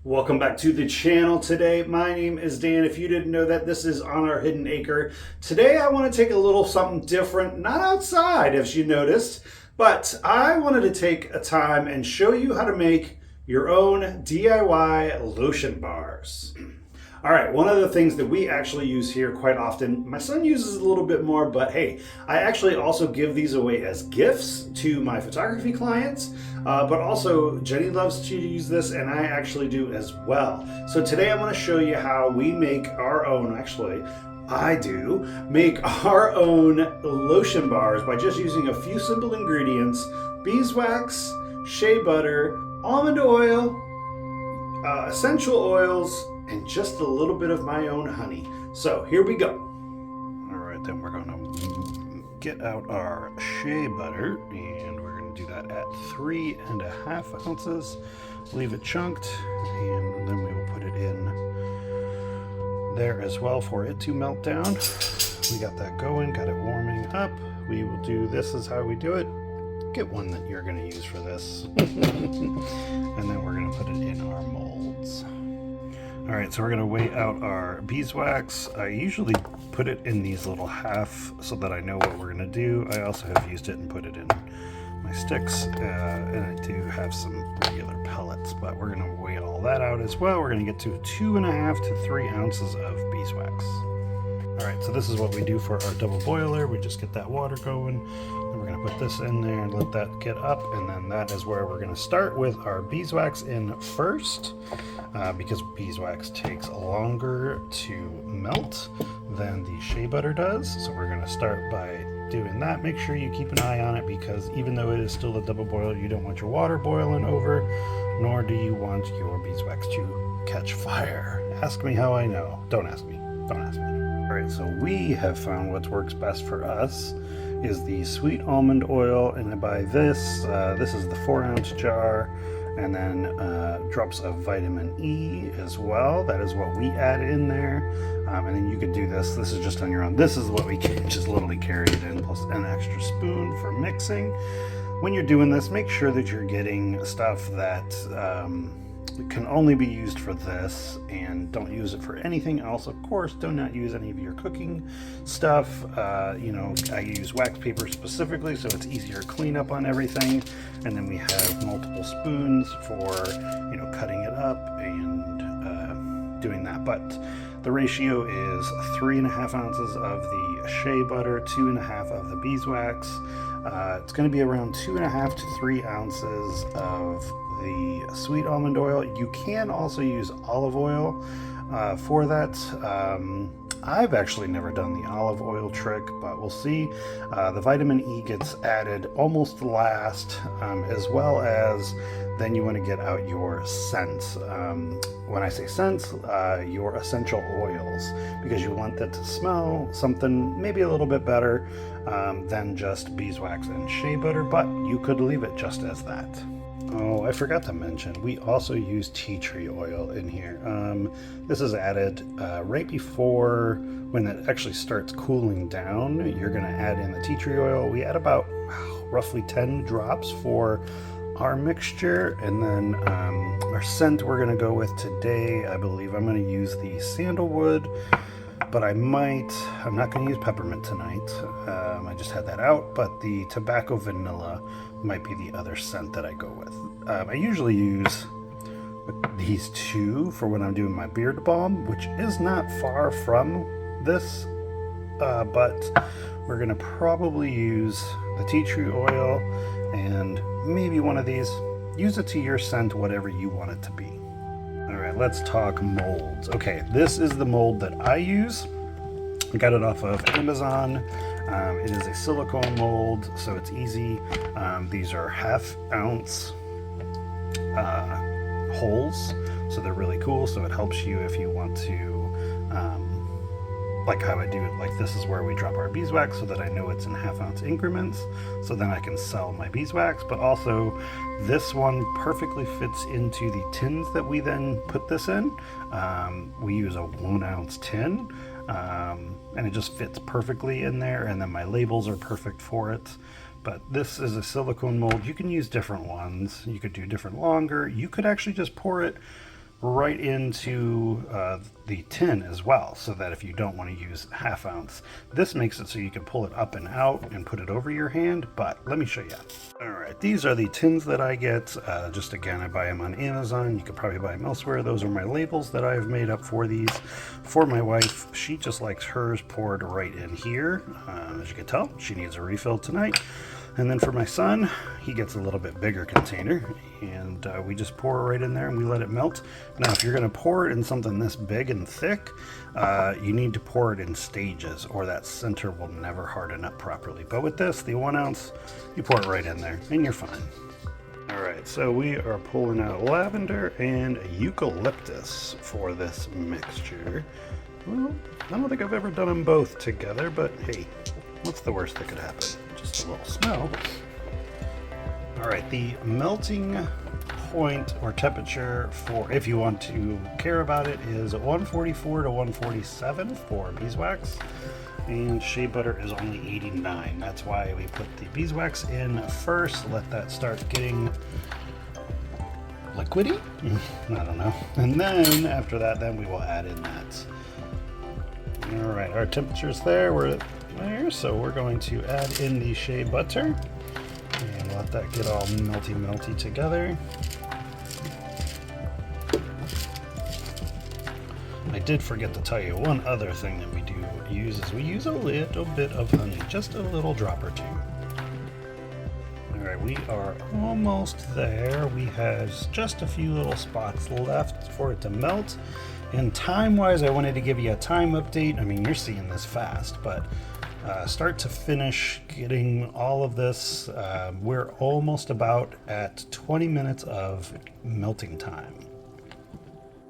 Welcome back to the channel today. My name is Dan. If you didn't know that, this is On Our Hidden Acre. Today I want to take a little something different, not outside as you noticed, but I wanted to take a time and show you how to make your own DIY lotion bars. All right, one of the things that we actually use here quite often, my son uses a little bit more, but hey, I actually also give these away as gifts to my photography clients, but also Jenny loves to use this and I actually do as well. So today I'm gonna show you how we make our own, make our own lotion bars by just using a few simple ingredients: beeswax, shea butter, almond oil, essential oils, and just a little bit of my own honey. So here we go. All right, then we're gonna get out our shea butter and we're gonna do that at 3.5 ounces. Leave it chunked and then we will put it in there as well for it to melt down. We got that going, got it warming up. We will do, this is how we do it. Get one that you're gonna use for this. And then we're gonna put it in our molds. All right, so we're gonna weigh out our beeswax. I usually put it in these little half so that I know what we're gonna do. I also have used it and put it in my sticks, and I do have some regular pellets, but we're gonna weigh all that out as well. We're gonna get to 2.5 to 3 ounces of beeswax. All right, so this is what we do for our double boiler. We just get that water going, then we're gonna put this in there and let that get up, and then that is where we're gonna start with our beeswax in first, because beeswax takes longer to melt than the shea butter does. So we're gonna start by doing that. Make sure you keep an eye on it, because even though it is still a double boiler, you don't want your water boiling over, nor do you want your beeswax to catch fire. Ask me how I know. Don't ask me. Don't ask me. All right, so we have found what works best for us is the sweet almond oil, and I buy this. This is the 4-ounce jar, and then drops of vitamin E as well. That is what we add in there. And then you could do this. This is just on your own. This is what we can just literally carry it in, plus an extra spoon for mixing. When you're doing this, make sure that you're getting stuff that can only be used for this, and don't use it for anything else. Of course, do not use any of your cooking stuff. You know, I use wax paper specifically so it's easier to clean up on everything. And then we have multiple spoons for, you know, cutting it up and doing that. But the ratio is 3.5 ounces of the shea butter, 2.5 of the beeswax. It's going to be around 2.5 to 3 ounces of the sweet almond oil. You can also use olive oil for that. I've actually never done the olive oil trick, but we'll see. The vitamin E gets added almost last, as well as then you want to get out your scents. When I say scents, your essential oils, because you want that to smell something maybe a little bit better than just beeswax and shea butter, but you could leave it just as that. Oh, I forgot to mention, we also use tea tree oil in here. This is added right before, when it actually starts cooling down, you're gonna add in the tea tree oil. We add about roughly 10 drops for our mixture, and then our scent we're gonna go with today, I believe I'm gonna use the sandalwood, but I'm not gonna use peppermint tonight. I just had that out, but the tobacco vanilla might be the other scent that I go with. I usually use these two for when I'm doing my beard balm, which is not far from this, but we're gonna probably use the tea tree oil and maybe one of these. Use it to your scent, whatever you want it to be. All right, let's talk molds. Okay, this is the mold that I use. I got it off of Amazon. It is a silicone mold, so it's easy. These are 1/2 ounce holes, so they're really cool. So it helps you if you want to, like how I do it, like this is where we drop our beeswax so that I know it's in 1/2 ounce increments, so then I can sell my beeswax. But also this one perfectly fits into the tins that we then put this in. We use a 1-ounce tin, and it just fits perfectly in there, and then my labels are perfect for it. But this is a silicone mold. You can use different ones. You could do different longer. You could actually just pour it right into the tin as well, so that if you don't want to use ½ ounce, this makes it so you can pull it up and out and put it over your hand. But let me show you. All right, these are the tins that I get. Just again, I buy them on Amazon. You could probably buy them elsewhere. Those are my labels that I've made up for these. For my wife, she just likes hers poured right in here. As you can tell, she needs a refill tonight. And then for my son, he gets a little bit bigger container, and we just pour it right in there and we let it melt. Now, if you're going to pour it in something this big and thick, you need to pour it in stages, or that center will never harden up properly. But with this, the 1 ounce, you pour it right in there and you're fine. All right, so we are pulling out lavender and eucalyptus for this mixture. Well, I don't think I've ever done them both together, but hey, what's the worst that could happen? Just a little smell. All right, the melting point or temperature for, if you want to care about it, is 144 to 147 for beeswax, and shea butter is only 89. That's why we put the beeswax in first, let that start getting liquidy. I don't know. And then after that, then we will add in that. All right, our temperature's there. We're there, so we're going to add in the shea butter and let that get all melty together. I did forget to tell you one other thing that we do use is we use a little bit of honey, just a little drop or two. All right, we are almost there. We have just a few little spots left for it to melt. And time-wise, I wanted to give you a time update. I mean, you're seeing this fast, but start to finish getting all of this, we're almost about at 20 minutes of melting time.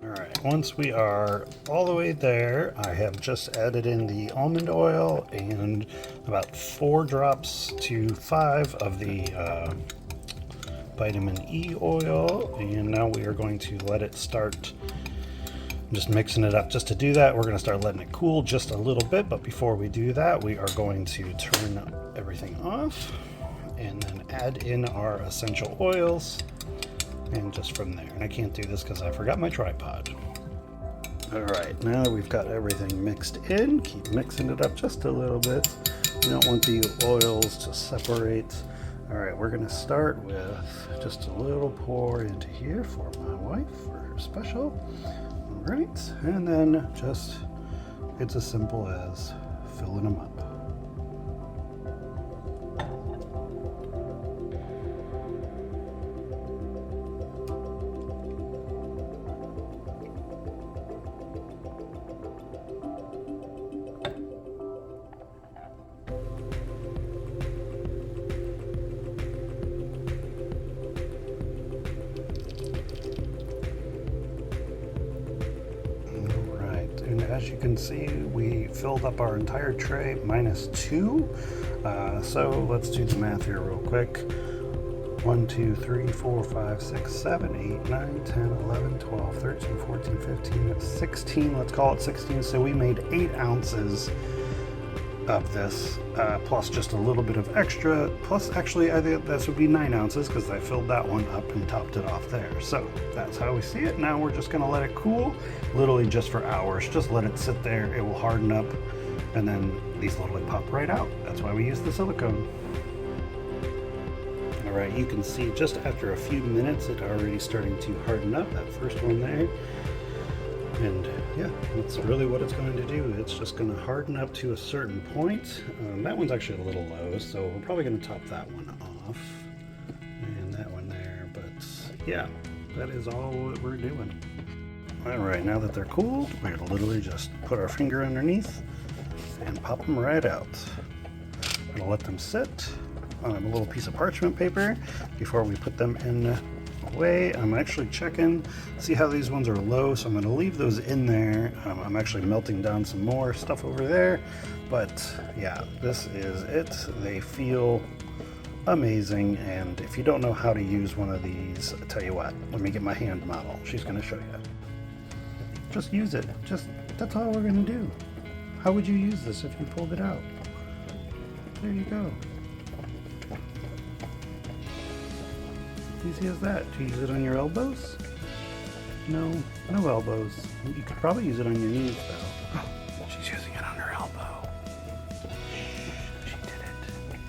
All right, once we are all the way there, I have just added in the almond oil and about 4 drops to 5 of the vitamin E oil, and now we are going to let it start. Just mixing it up. Just to do that, we're going to start letting it cool just a little bit, but before we do that, we are going to turn everything off and then add in our essential oils, and just from there. And I can't do this because I forgot my tripod. All right, now that we've got everything mixed in, keep mixing it up just a little bit. You don't want the oils to separate. All right, we're going to start with just a little pour into here for my wife for her special. Right, and then just, it's as simple as filling them up. As you can see, we filled up our entire tray -2. So let's do the math here real quick. 1, 2, 3, 4, 5, 6, 7, 8, 9, 10, 11, 12, 13, 14, 15, 16. Let's call it 16. So we made 8 ounces of this, plus just a little bit of extra. Plus, actually, I think this would be 9 ounces because I filled that one up and topped it off there. So that's how we see it. Now we're just going to let it cool, literally just for hours. Just let it sit there. It will harden up, and then these literally pop right out. That's why we use the silicone. All right, you can see just after a few minutes, it already starting to harden up. That first one there. And yeah, that's really what it's going to do. It's just going to harden up to a certain point. That one's actually a little low, so we're probably going to top that one off. And that one there, but yeah, that is all what we're doing. All right, now that they're cooled, we're going to literally just put our finger underneath and pop them right out. I'm going to let them sit on a little piece of parchment paper before we put them in away. I'm actually checking, see how these ones are low, so I'm going to leave those in there. I'm actually melting down some more stuff over there, but yeah, this is it. They feel amazing, and if you don't know how to use one of these, I'll tell you what, let me get my hand model. She's going to show you. Just use it. That's all we're going to do. How would you use this if you pulled it out? There you go. Easy as that. Do you use it on your elbows? No elbows. You could probably use it on your knees though. She's using it on her elbow. She did it.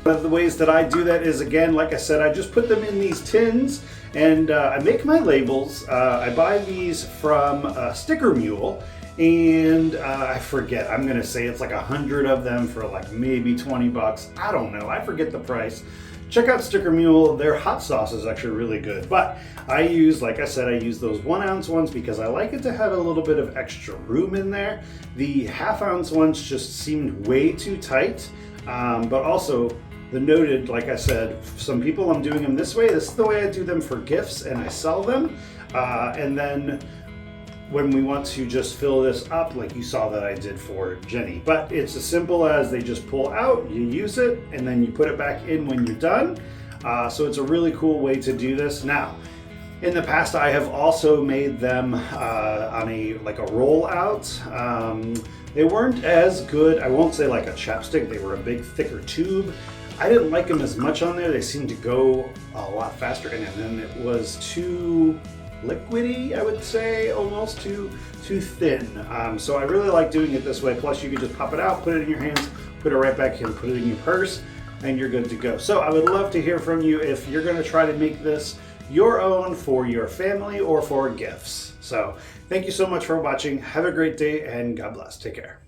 One of the ways that I do that is, again, like I said, I just put them in these tins and I make my labels. I buy these from Sticker Mule, and I forget, I'm gonna say it's like 100 of them for like maybe 20 bucks. I don't know, I forget the price. Check out Sticker Mule, their hot sauce is actually really good. But I use, like I said, I use those 1 ounce ones because I like it to have a little bit of extra room in there. The ½ ounce ones just seemed way too tight, but also the noted, like I said, some people I'm doing them this way. This is the way I do them for gifts and I sell them. And then when we want to just fill this up, like you saw that I did for Jenny. But it's as simple as they just pull out, you use it, and then you put it back in when you're done. So it's a really cool way to do this. Now, in the past, I have also made them on a roll out. They weren't as good. I won't say like a chapstick. They were a big, thicker tube. I didn't like them as much on there. They seemed to go a lot faster, and then it was too liquidy, I would say, almost too thin. So I really like doing it this way. Plus, you can just pop it out, put it in your hands, put it right back in, put it in your purse, and you're good to go. So I would love to hear from you if you're going to try to make this your own for your family or for gifts. So thank you so much for watching. Have a great day, and God bless. Take care.